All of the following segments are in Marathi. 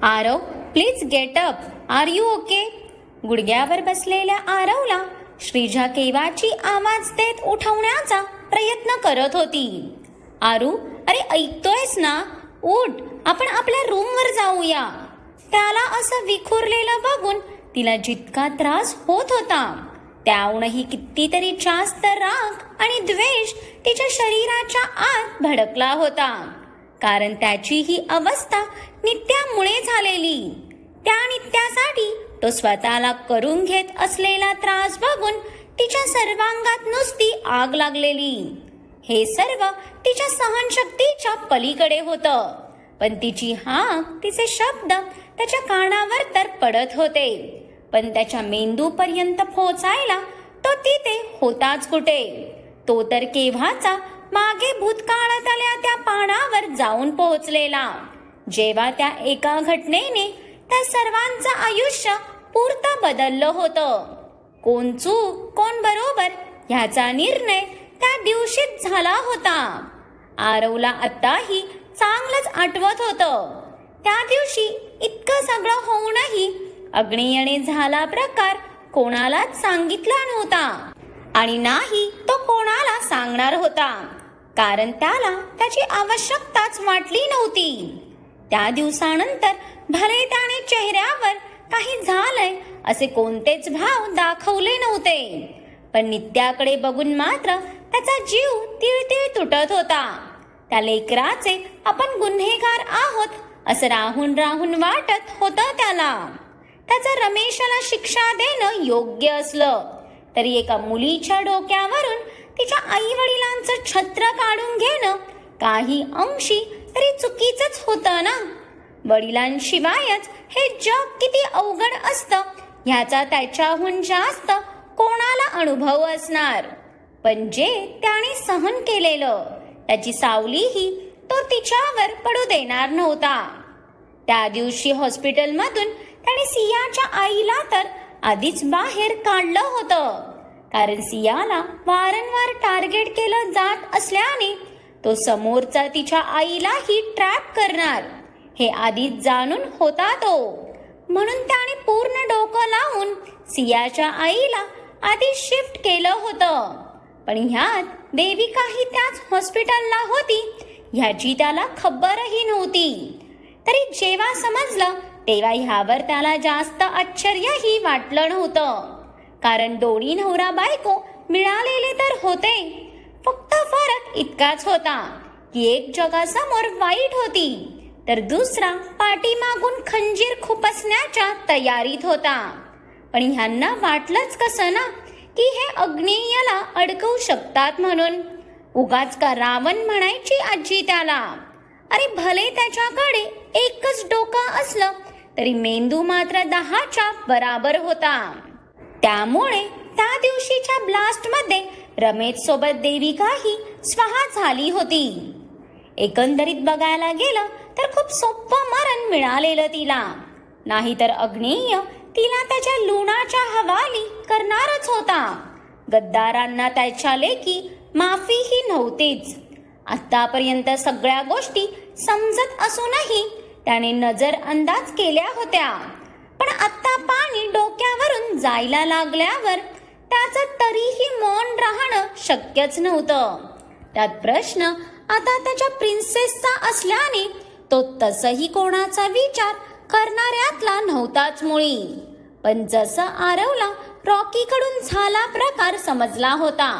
Aarav, please get up. Are you okay? गुडघ्यावर बसलेल्या आरवला श्रीजा केव्हाची आवाज देत उठवण्याचा प्रयत्न करत होती. आरू, अरे ऐकतोयस ना? उठ, आपण आपल्या रूमवर जाऊया. त्याला असं विखुरलेलं बघून तिला जितका त्रास होत होता त्याहूनही कितीतरी जास्त राग आणि द्वेष तिच्या शरीराच्या आत भडकला होता. कारण त्याची ही अवस्था नित्यामुळे झालेली. त्या नित्यासाठी तो स्वतःला करून घेत असलेला त्रास बघून तिच्या सर्वांगात नुसती आग लागलेली. हे सर्व तिच्या सहनशक्तीच्या पलीकडे होतं. पण तिची हाक, तिचे शब्द त्याच्या कानावर तर पडत होते, पण त्याच्या मेंदूपर्यंत पोहोचायला तो तिथे होताच कुठे. तो तर केव्हाचा मागे भूतकाळात आल्या त्या पानावर जाऊन पोहोचलेला, जेव्हा त्या एका घटनेने त्या सर्वांचं आयुष्य पूर्ण बदललं होतं. कोण चूक, कोण बरोबर ह्याचा निर्णय त्या दिवशीच झाला होता. आरवला आत्ताही चांगलंच आठवत होतं. त्या दिवशी इतकं सगळं होऊनही अग्नेयने झाला प्रकार कोणालाच सांगितला नव्हता आणि नाही तो कोणाला सांगणार होता, कारण त्याला त्याची आवश्यकताच वाटली नव्हती. त्या दिवसानंतर भले त्याने चेहऱ्यावर काही झालंय असे कोणतेच भाव दाखवले नव्हते, पण नित्याकडे बघून मात्र त्याचा जीव तिळतिळ तुटत होता. त्या लेकराचे आपण गुन्हेगार आहोत असं राहून राहून वाटत होतं त्याला. त्याचा रमेशला शिक्षा देणं योग्य असलं तरी एका मुलीच्या डोक्यावरून तिच्या आई वडिलांचं छत्र काढून घेणं काही अंशी तरी चुकीचंच होतं ना. वडिलांशिवायच हे जग किती अवघड असतं ह्याचा त्याच्याहून जास्त कोणाला अनुभव असणार. पण जे त्याने सहन केलेलं त्याची सावलीही तो तिच्यावर पडू देणार नव्हता. त्या दिवशी हॉस्पिटलमधून त्याने सियाच्या आईला तर आधीच बाहेर काढलं होतं, कारण सियाला वारंवार टार्गेट केलं जात असल्याने तो समोरचा तिच्या आईलाही ट्रॅप करणार हे आधीच जाणून होता तो. म्हणून त्याने पूर्ण डोकं लावून सियाच्या आईला आधी शिफ्ट केलं होतं. पण ह्यात देविकाही त्याच हॉस्पिटलला होती ह्याची त्याला खबरही नव्हती. तरी जेव्हा समजलं तेव्हा ह्यावर त्याला जास्त आश्चर्यही वाटलं नव्हतं, कारण दोन्ही नवरा बायको मिळालेले तर होते. फक्त फरक इतकाच होता की एक जगासमोर वाईट होती तर दुसरा पाठीमागून खंजीर खुपसण्याच्या तयारीत होता. पण ह्यांना वाटलंच कसं ना की हे अग्नेयला अडकवू शकतात म्हणून. उगाच का रावण म्हणायची आजी त्याला. अरे भले त्याच्याकडे एकच डोकं असलं तरी मेंदू मात्र 10च्या बराबर होता. त्यामुळे त्या दिवशीच्या ब्लास्ट मध्ये रमेश सोबत देविकाही स्वाहा झाली होती. एकंदरीत बघायला गेलं तर खूप सोपं मरण मिळालेलं तिला. नाहीतर अग्नेय तिला त्याच्या लुणाच्या हवाली करणारच होता. गद्दारांना त्याच्या लेकी माफीही नव्हतीच. आतापर्यंत सगळ्या गोष्टी समजत असूनही त्याने नजर अंदाज केल्या होत्या, पण आता पाणी डोक्यावरून जायला लागल्यावर त्याचं तरीही मौन राहणं शक्यच नव्हतं. त्यात प्रश्न आता त्याच्या प्रिन्सेसचा असल्याने तो तसही कोणाचा विचार करणाऱ्यातला नव्हताच मुळी. पण जसं आरवला रॉकीकडून झाला प्रकार समजला होता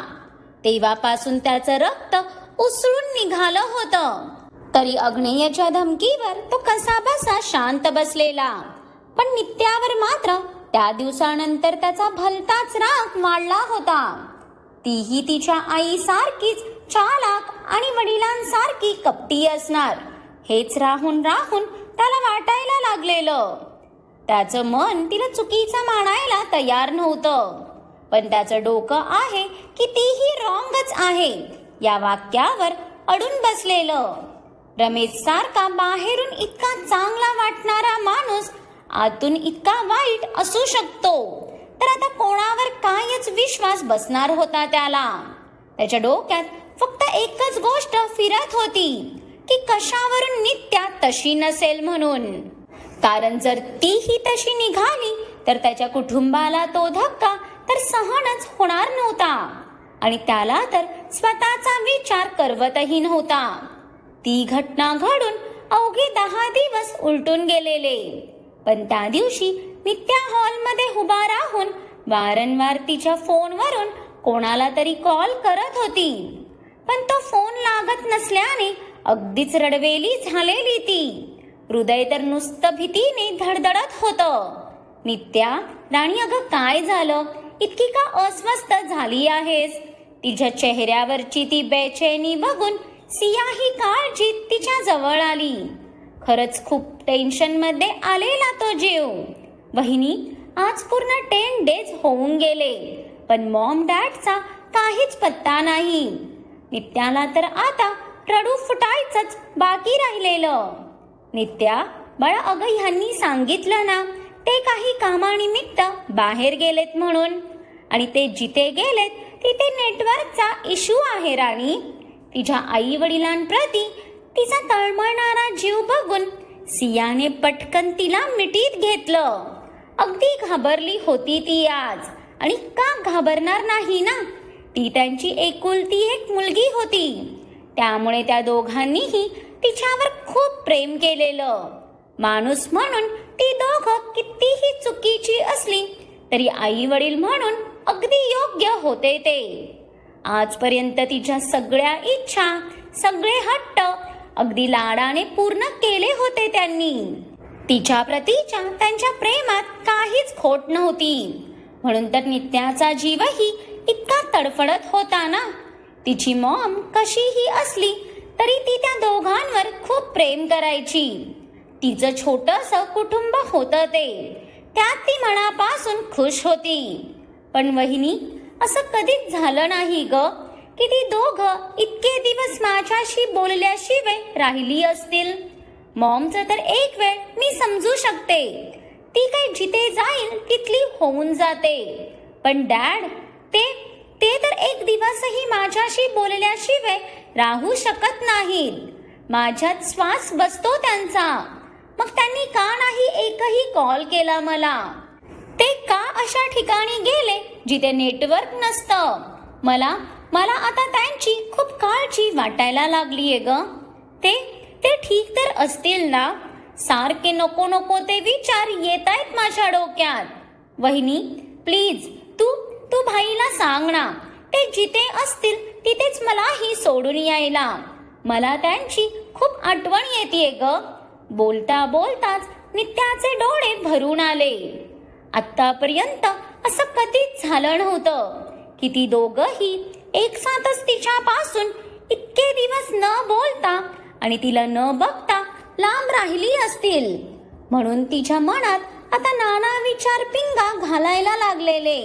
तेव्हापासून त्याचं रक्त उसळून निघालं होतं. तरी अग्नेयच्या धमकीवर तो कसाबसा शांत बसलेला, पण नित्यावर मात्र त्या दिवसानंतर त्याचा भलताच राग वाढला होता. तीही तिच्या आईसारखीच चालाक आणि वडिलांसारखी कपटी असणार हेच राहून राहून त्याला वाटायला लागलेलं. त्याचं मन तिला चुकीचं मानायला तयार नव्हतं, पण त्याचं डोकं आहे की तीही रॉंगच आहे या वाक्यावर अडून बसलेलं. रमेश सारखा बाहेरून इतका चांगला वाटणारा माणूस आतून इतका वाईट असू शकतो तर आता कोणावर कायच विश्वास बसणार होता त्याला. त्याच्या डोक्यात फक्त एकच गोष्ट फिरत होती की कशावरून नित्या तशी नसेल म्हणून. कारण जर तीही तशी निघाली तर त्याच्या कुटुंबाला तो धक्का तर सहनच होणार नव्हता आणि त्याला तर स्वतःचा विचार करवतही नव्हता. ती घटना घडून अवघे 10 दिवस उलटून गेलेले. पण त्या दिवशी नित्या हॉलमध्ये उभा राहून वारंवार तिच्या फोनवरून कोणाला तरी कॉल करत होती. पण तो फोन लागत नसल्याने अगदीच रडवेली झालेली ती. हृदय तर नुसतं भीतीने धडधडत होतं. नित्या, राणी, अगं काय झालं? इतकी का अस्वस्थ झाली आहेस? तिच्या चेहऱ्यावरची ती बेचैनी बघून सिया ही काळजीत तिच्या जवळ आली. खरंच खूप टेन्शनमध्ये आलेला तो जीव. वहिनी, आज पूर्ण 10 डेज होऊन गेले, पण मॉम डॅडचा काहीच पत्ता नाही. नित्याला तर आता रडू फुटायचंच बाकी राहिलेलं. नित्या, बाळा, अगं ह्यांनी सांगितलं ना ते काही कामानिमित्त बाहेर गेलेत म्हणून, आणि ते जिथे गेलेत तिथे नेटवर्कचा इश्यू आहे राणी. तिच्या आई वडिलांप्रती तिचा तळमळणारा जीव बघून सियाने पटकन तिला मिठीत घेतलं. अगदी घाबरली होती ती आज, आणि का घाबरणार नाही ना? ती त्यांची एकुलती एक मुलगी होती, त्यामुळे त्या दोघांनीही तिच्यावर खूप प्रेम केलेलं. माणूस म्हणून ती दोघं कितीही चुकीची असली तरी आई वडील म्हणून अगदी योग्य होते ते. आजपर्यंत तिच्या सगळ्या इच्छा, सगळे हट्ट अगदी लाडाने पूर्ण केले होते त्यांनी. तिच्या प्रतीच्या त्यांच्या प्रेमात काहीच खोट नव्हती. म्हणून तर नित्याचा जीवही इतका तडफडत होता ना. तिची मॉम कशीही असली तरी ती त्या दोघांवर खूप प्रेम करायची. तिचं छोटंसं कुटुंब होतं ते, त्यात ती मनापासून खुश होती. पण वहिनी, असं कधीच झालं नाही ग की ती दोघं इतके दिवस माझ्याशी बोलल्याशिवाय राहिली असतील. मॉमचं तर एक वेळ मी समजू शकते, ती काही जिथे जाईल तिथली होऊन जाते. पण डॅड, ते तर एक दिवसही माझ्याशी बोलल्याशिवाय राहू शकत नाहीत. माझ्यात श्वास बसतो त्यांचा. मग त्यांनी का नाही एकही कॉल केला मला? ते का अशा ठिकाणी गेले जिथे नेटवर्क नसतं? मला आता त्यांची खूप काळजी वाटायला लागलीये ग. ते ठीक तर असतील ना? सारखे नको नको ते विचार येत आहेत माझ्या डोक्यात. वहिनी, प्लीज तू भाईला सांग ना, ते जिथे असतील तिथेच मलाही सोडून यायला. मला त्यांची खूप आठवण येतेय ग. बोलता बोलताच नित्याचे डोळे भरून आले. आतापर्यंत असं कधीच झालं नव्हतं की ती दोघंही एकसाथच तिच्यापासून इतके दिवस न बोलता आणि तिला न बघता लांब राहिली असतील. म्हणून तिच्या मनात आता नाना विचार पिंगा घालायला लागलेले.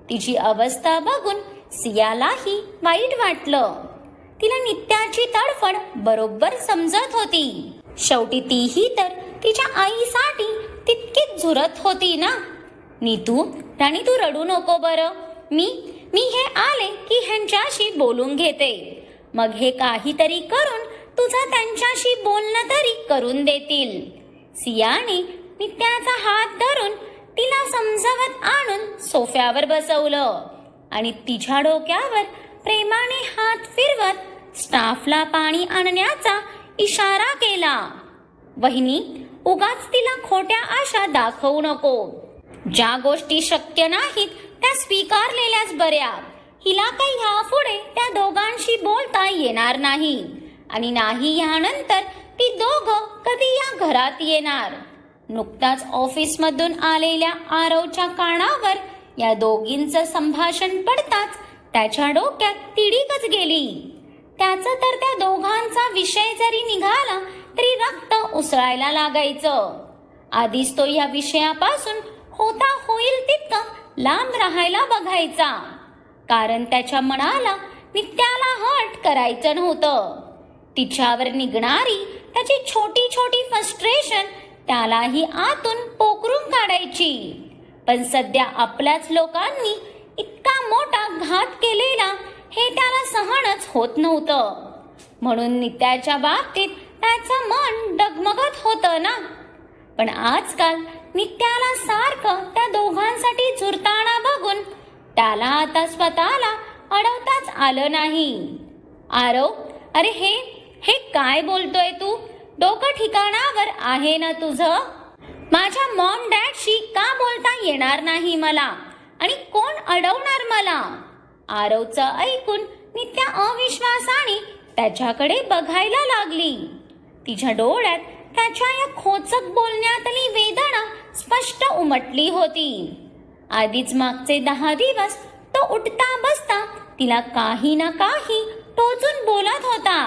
तिची अवस्था बघून सियालाही वाईट वाटलं. तिला नित्याची तडफड बरोबर समजत होती. शेवटी तीही तर तिच्या आईसाठी तितकीच झुरत होती ना. नीतू, राणी, तू रडू नको बरं. मी हे आले की ह्यांच्याशी बोलून घेते. मग हे काहीतरी करून तुझं त्यांच्याशी बोलणं तरी करून देतील. सियाने नित्याचा हात धरून तिला समजावत आणून सोफ्यावर बसवलं आणि तिच्या डोक्यावर प्रेमाने हात फिरवत स्टाफला पाणी आणण्याचा इशारा केला. वहिनी, उगाच तिला खोट्या आशा दाखवू नको. ज्या गोष्टी शक्य नाहीत त्या स्वीकारलेल्याच बऱ्या. हिला काही ह्यापुढे त्या दोघांशी बोलता येणार नाही, आणि नाही ह्यानंतर ती दोघं कधी या घरात येणार. नुकताच ऑफिसमधून आलेल्या आरवच्या कानावर या दोघींचं संभाषण पडताच त्याच्या डोक्यात तिडीकच गेली. त्याचं तर त्या दोघांचा विषय जरी निघाला तरी रक्त उसळायला लागायचं. आधीच तो या विषयापासून होता होईल तितकं लांब राहायला बघायचा, कारण त्याच्या मनाला नित्याला हट करायचं नव्हतं. तिच्यावर निघणारी त्याची छोटी छोटी फ्रस्ट्रेशन त्यालाही आतून पोखरून काढायची. पण सध्या आपल्याच लोकांनी इतका मोठा घात केलेला हे त्याला सहनच होत नव्हतं. म्हणून नित्याच्या बाबतीत त्याचं मन डगमगत होतं ना. पण आजकाल नित्याला सारखं त्या दोघांसाठी झुरताना बघून त्याला आता स्वतःला अडवताच आलं नाही. आरव, अरे हे काय बोलतोय तू? डोकं ठिकाणावर आहे ना तुझं? माझ्या मॉम डॅडशी का बोलता येणार नाही मला? आणि कोण अडवणार मला? आरवचं ऐकून नित्या अविश्वासाने त्याच्याकडे बघायला लागली. तिच्या डोळ्यात त्याच्या या खोचक बोलण्यातली वेदना स्पष्ट उमटली होती. आधीच मागचे 10 दिवस तो उठता बसता तिला काही ना काही टोचून बोलत होता,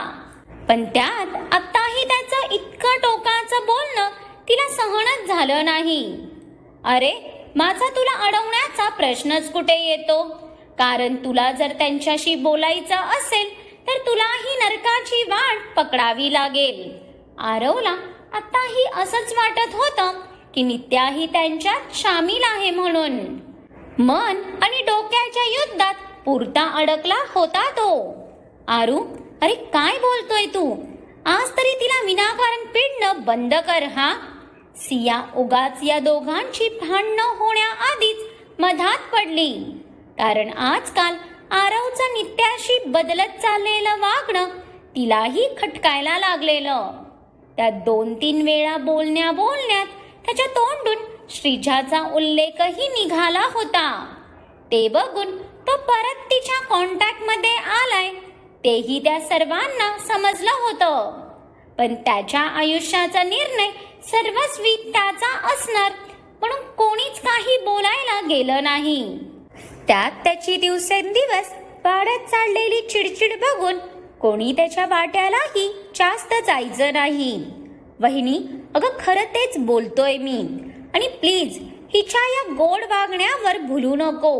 पण त्यात आत्ताही त्याचं इतकं टोकाचं बोलणं तिला सहनच झालं नाही. अरे, माझा तुला अडवण्याचा प्रश्नच कुठे येतो? कारण तुला जर त्यांच्याशी बोलायचं असेल तर तुलाही नरकाची वाट पकडावी लागेल. आरवला आताही असंच वाटत होतं की नित्याही त्यांच्यात शामील आहे म्हणून. मन आणि डोक्याच्या युद्धात पुरता अडकला होता तो. आरू, अरे काय बोलतोय तू? आज तरी तिला विनाकारण पिडणं बंद कर हा. सिया उगाच या दोघांची भांडणं होण्याआधीच मधात पडली. कारण आजकाल आरवचं नित्याशी बदलत चाललेलं वागणं तिलाही खटकायला लागलेलं. त्या 2-3 वेळा बोलण्यात त्याच्या तोंडून श्रीजाचा उल्लेखही निघाला होता. ते बघून तो परत तिच्या कॉन्टॅक्टमध्ये आलाय तेही त्या सर्वांना समजलं होतं. पण त्याच्या आयुष्याचा निर्णय सर्वस्वी त्याचा असणार म्हणून कोणीच काही बोलायला गेलं नाही. त्यात त्याची दिवसेंदिवस वाढत चाललेली चिडचिड बघून कोणी त्याच्या वाट्यालाही जास्त जायचं नाही. वहिनी, अगं खरं तेच बोलतोय मी. आणि प्लीज हिच्या या गोड वागण्यावर भुलू नको.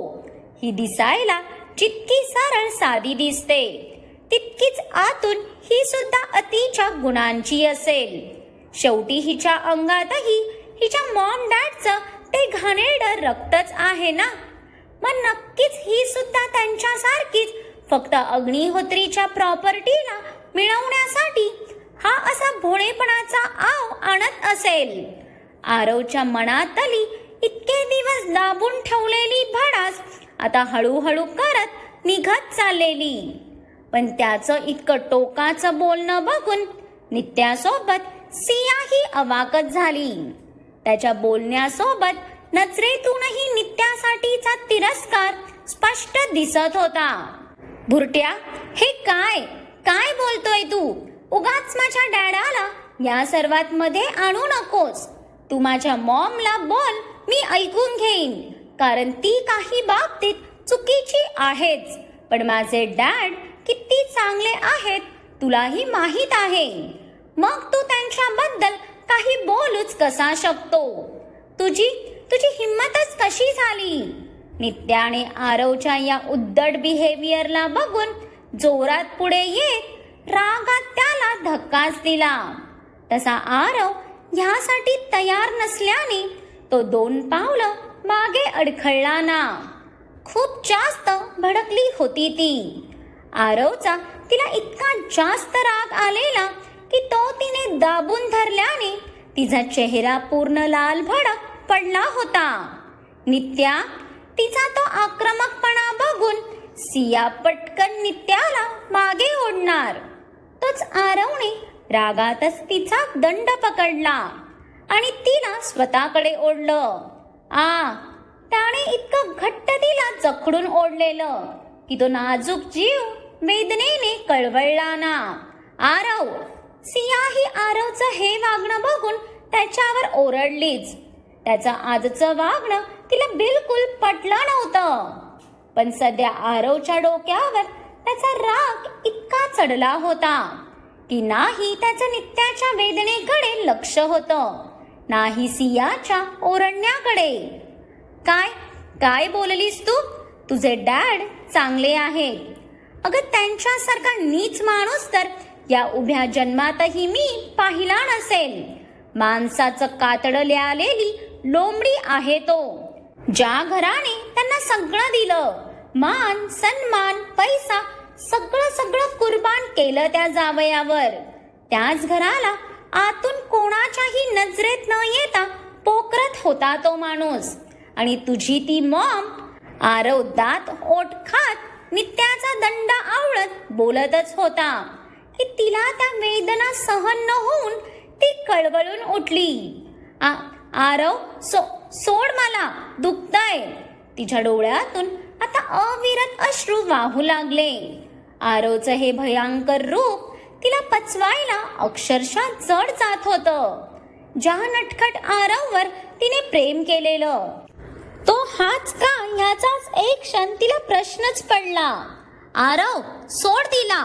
ही दिसायला जितकी सरळ साधी दिसते तितकीच आतून ही सुद्धा अतिच्या गुणांची असेल. शेवटी हिच्या अंगातही हिच्या मॉम डॅडचं ते घाणेरडं रक्तच आहे ना. मग नक्कीच ही सुद्धा त्यांच्यासारखीच फक्त अग्निहोत्रीच्या प्रॉपर्टीला मिळवण्यासाठी हा असा भोळेपणाचा आव आणत असेल. आरवच्या मनातली इतके दिवस दाबून ठेवलेली भडास आता हळूहळू करत निघत चाललेली. पण त्याचं इतकं टोकाचं बोलणं बघून नित्यासोबत सियाही अवाकच झाली. त्याच्या बोलण्यासोबत नजरेतूनही नित्यासाठीचा तिरस्कार स्पष्ट दिसत होता. भुरट्या, हे काय बोलतोय तू? उगाच माझ्या डॅडाला या सर्वात मध्ये आणू नकोस. तू माझ्या मॉमला बोल, मी ऐकून घेईन. कारण ती काही बाबतीत चुकीची आहेच, पण माझे डॅड किती चांगले आहेत तुलाही माहीत आहे. मग तू त्यांच्याबद्दल काही बोलूच कसा शकतो? तुझी हिम्मतच कशी झाली? नित्याने आरवच्या या उद्धट बिहेवियरला बघून जोरात पुढे येत रागात त्याला धक्काच दिला. तसा आरव ह्यासाठी तयार नसल्याने तो 2 पावलं मागे अडखळला ना. खूप जास्त भडकली होती ती. आरवचा तिला इतका जास्त राग आलेला की तो तिने दाबून धरल्याने तिचा चेहरा पूर्ण लाल भडक पडला होता. नित्या, तिचा तो आक्रमकपणा बघून सिया पटकन नित्याला मागे ओढणार. तोच आरवने रागातच तिचा दंड पकडला आणि तिला स्वतःकडे ओढलं. त्याने इतकं घट्ट तिला जखडून ओढलेलं की तो नाजूक जीव वेदनेने कळवळला ना. आरव! सियाही आरवचं हे वागणं बघून त्याच्यावर ओरडलीच. त्याचं आजचं वागणं तिला बिलकुल पटलं नव्हतं. पण सध्या आरवच्या डोक्यावर त्याचा राग इतका चढला होता की नाही त्याचं नित्याच्या वेदनेकडे लक्ष होतं, नाही सियाच्या ओरडण्याकडे. काय बोललीस तू? तुझे डॅड चांगले आहेत. अगं, त्यांच्यासारखा नीच माणूस तर या उभ्या जन्मातही मी पाहिला नसेल. माणसाचं कातडं ल्यालेली लोंबडी आहे तो. ज्या घराने त्यांना सगळं दिलं, मान सन्मान पैसा सगळं कुर्बान केलं त्या जावयावर, त्याच घराला आतून कोणाच्याही नजरेत न येता पोकरत होता तो माणूस. आणि तुझी ती मॉम आरव दात ओठ खात नित्याचा दंड आवळत बोलतच होता की तिला त्या वेदना सहन न होऊन ती कळवळून उठली. आरव सोड मला, दुखतंय. तिच्या डोळ्यातून आता अविरत अश्रू वाहू लागले. आरवचं हे भयंकर रूप तिला पचवायला अक्षरशः जड जात होतं. ज्या नटखट आरववर तिने प्रेम केलेलं तो हाच का याचाच एक क्षण तिला प्रश्नच पडला. आरव सोड तिला.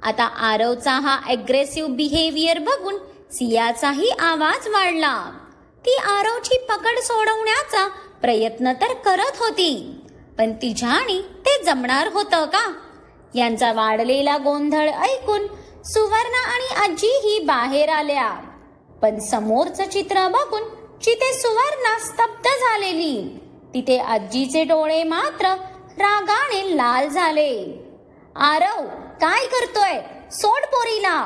आता आरवचा हा अग्रेसिव्ह बिहेवियर बघून सियाचाही आवाज वाढला. ती आरवची पकड सोडवण्याचा प्रयत्न तर करत होती, पण तिच्याने ते जमणार होतं का? यांचा वाढलेला गोंधळ ऐकून सुवर्णा आणि आजीही बाहेर आल्या. पण समोरचं चित्र बघून जिथे सुवर्णा स्तब्ध झालेली, तिथे आजीचे डोळे मात्र रागाने लाल झाले. आरव काय करतोय? सोड पोरीला.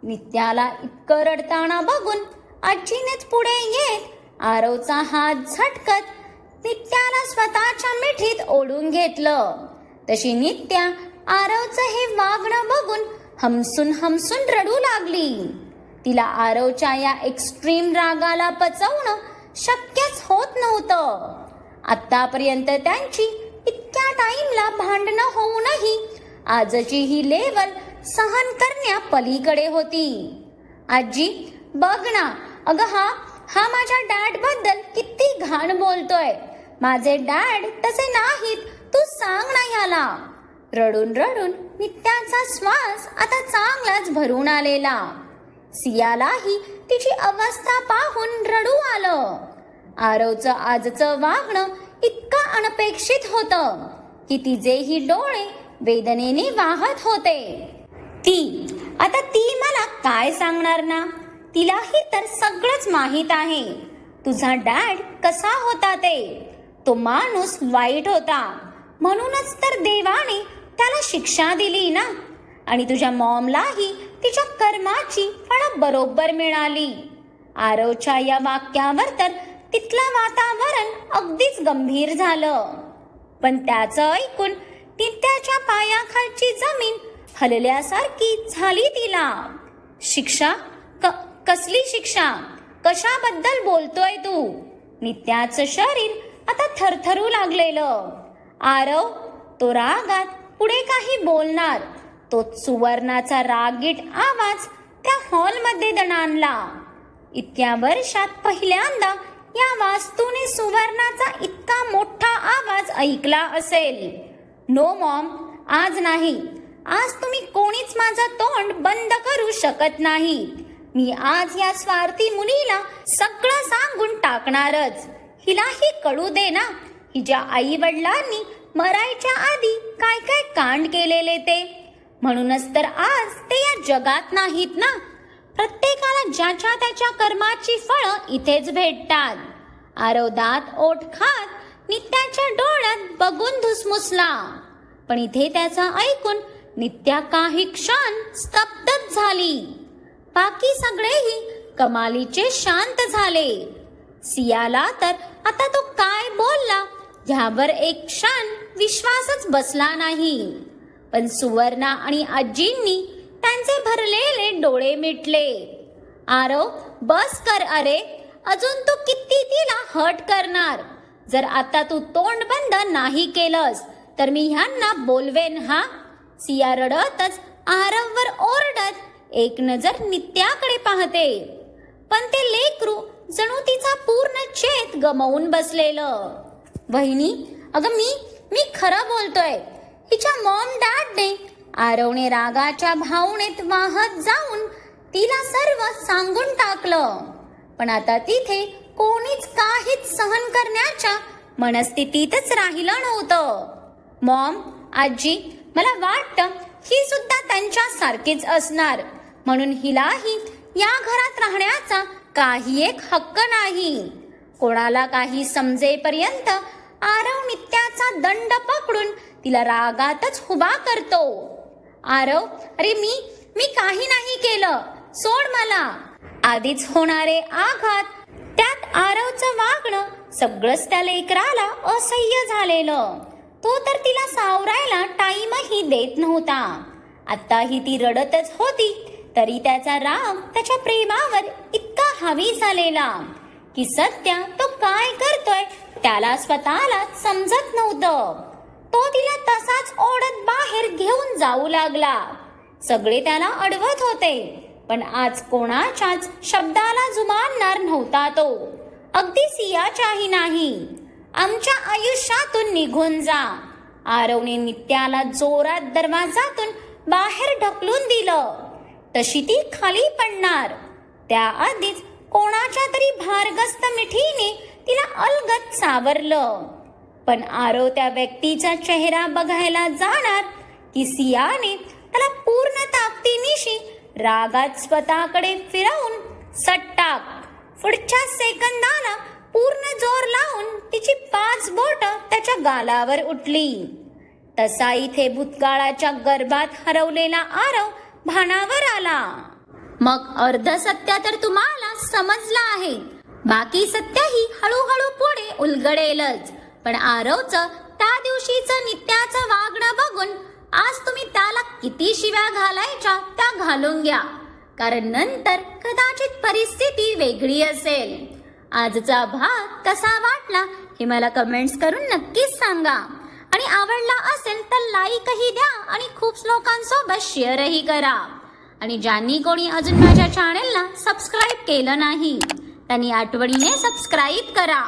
नित्याला इतकं रडताना बघून आजीनेच पुढे येत आरवचा हात झटकत नित्याला स्वतःच्या मिठीत ओढून घेतलं. तशी नित्या आरवचं हे वागणं बघून हमसून हमसून रडू लागली. तिला आरवच्या या एक्स्ट्रीम रागाला पचवणं शक्यच होत नव्हतं. आतापर्यंत त्यांची इतक्या टाइमला भांडणं होऊनही आजची ही लेवल सहन करण्या पलीकडे होती. आजी बघ ना, अगं हा माझ्या डॅड बद्दल किती घाण बोलतोय. माझे डॅड तसे नाहीत, तू सांग ना याला. रडून रडून नित्याचा श्वास आता चांगलाच भरून आलेला. सियालाही तिची अवस्था पाहून रडू आलं. आरवचं आजचं वागणं इतकं अनपेक्षित होतं की तिचेही डोळे वेदनेने वाहत होते. आता ती मला काय सांगणार ना? तिलाही तर सगळंच माहीत आहे. तुझा डॅड कसा होता ते. तो माणूस वाईट होता, म्हणूनच तर देवाने त्याला शिक्षा दिली ना. आणि तुझ्या मॉमलाही तिच्या कर्माची फळं बरोबर मिळाली. आरवच्या या वाक्यावर तर तिथलं वातावरण अगदीच गंभीर झालं. पण त्याचं ऐकून नित्याच्या पायाखालची जमीन हलल्यासारखी झाली तिला. शिक्षा? कसली शिक्षा? कशाबद्दल बोलतोय तू? नित्याचं शरीर आता थरथरू लागलेलं. आरव तो रागात पुढे काही बोलणार, तो सुवर्णाचा रागीट आवाज त्या हॉलमध्ये दणाणला. इतक्या वर्षात पहिल्यांदा या वास्तूने सुवर्णाचा इतका मोठा आवाज ऐकला असेल. नो मॉम, आज नाही. आज तुम्ही कोणीच माझं तोंड बंद करू शकत नाही. मी आज या स्वार्थी मुलीला सगळं सांगून टाकणारच. हिलाही कळू दे ना, हिच्या आई वडिलांनी मरायच्या आधी काय काय कांड केलेले ते. म्हणूनच तर आज ते या जगात नाहीत ना. प्रत्येकाला ज्याच्या त्याच्या कर्माची फळं इथेच भेटतात. आरव दात ओठ खात नित्याच्या डोळ्यात बघून धुसमुसला. पण इथे त्याचा ऐकून नित्या काही क्षण स्तब्धच झाली. बाकी सगळेही कमालीचे शांत झाले. सियाला तर आता तो काय बोलला ह्यावर एक क्षण विश्वासच बसला नाही. पण सुवर्णा आणि आजींनी त्यांचे भरलेले डोळे मिटले. आरव बस कर अरे, अजून तू किती तिला हट करणार. जर आता तू तोंड बंद नाही केलंस तर मी ह्यांना बोलवेन हा. सिया रडतच आरववर ओरडत एक नजर नित्याकडे पाहते. पण ते लेकरू जणू तिचा पूर्ण चेत गमावून बसलेलं. वहिनी, अगं मी खरं बोलतोय. हिच्या मॉम डॅडने आरवने रागाच्या भावनेत वाहत जाऊन तिला सर्व सांगून टाकलं. पण आता तिथे कोणीच काहीच सहन करण्याच्या मनस्थितीतच राहिलं नव्हतं. मॉम, आजी, मला वाटतं ही सुद्धा त्यांच्या सारखीच असणार, म्हणून हिलाही या घरात राहण्याचा काही एक हक्क नाही. कोणाला काही समजेपर्यंत आरव नित्याचा दंड पकडून तिला रागातच उभा करतो. आरव, अरे मी काही नाही केलं, सोड मला. आधीच होणारे आघात, त्यात आरवचं वागणं, सगळंच त्या लेकराला असह्य झालेलं. तो तर तिला सावरायला टाईमही देत नव्हता. आत्ताही ती रडतच होती, तरी त्याचा राग त्याच्या प्रेमावर इतका हावी झालेला की सध्या तो काय करतोय त्याला स्वतःला समजत नव्हतं. तो तिला तसाच ओढत बाहेर घेऊन जाऊ लागला. सगळे त्याला अडवत होते, पण आज कोणाच्याच शब्दाला जुमानणार नव्हता तो, अगदी सियाच्याही नाही. आमच्या आयुष्यातून निघून जा. आरवने नित्याला जोरात दरवाजातून बाहेर ढकलून दिलं. तशी ती खाली पडणार त्याआधीच कोणाच्या तरी भारगस्त मिठीने तिला अलगद सावरलं. पण आरव त्या व्यक्तीचा चेहरा बघायला जाणार की सियाने त्याला पूर्ण ताकदीनिशी रागात स्वतःकडे फिरवून सट्टाक. पुढच्या सेकंदाला पूर्ण जोर लावून तिची 5 बोटं त्याच्या गालावर उठली. तसा इथे भूतकाळाच्या गर्भात हरवलेला आरव भानावर आला. मग अर्ध सत्य तर तुम्हाला समजलं आहे, बाकी सत्यही हळूहळू पुढे उलगडेलच. पण आरवचं त्या दिवशीचं नित्याचं वागणं बघून आज तुम्ही त्याला किती शिव्या घालायच्या त्या घालून घ्या, कारण नंतर कदाचित परिस्थिती वेगळी असेल. आजचा भाग कसा वाटला हे मला कमेंट्स करून नक्कीच सांगा. आणि आवडला असेल तर लाईकही द्या आणि खूप लोकांसोबत शेअरही करा. आणि ज्यांनी कोणी अजून माझ्या चॅनेलला सबस्क्राईब केलं नाही त्यांनी आठवणीने सबस्क्राईब करा.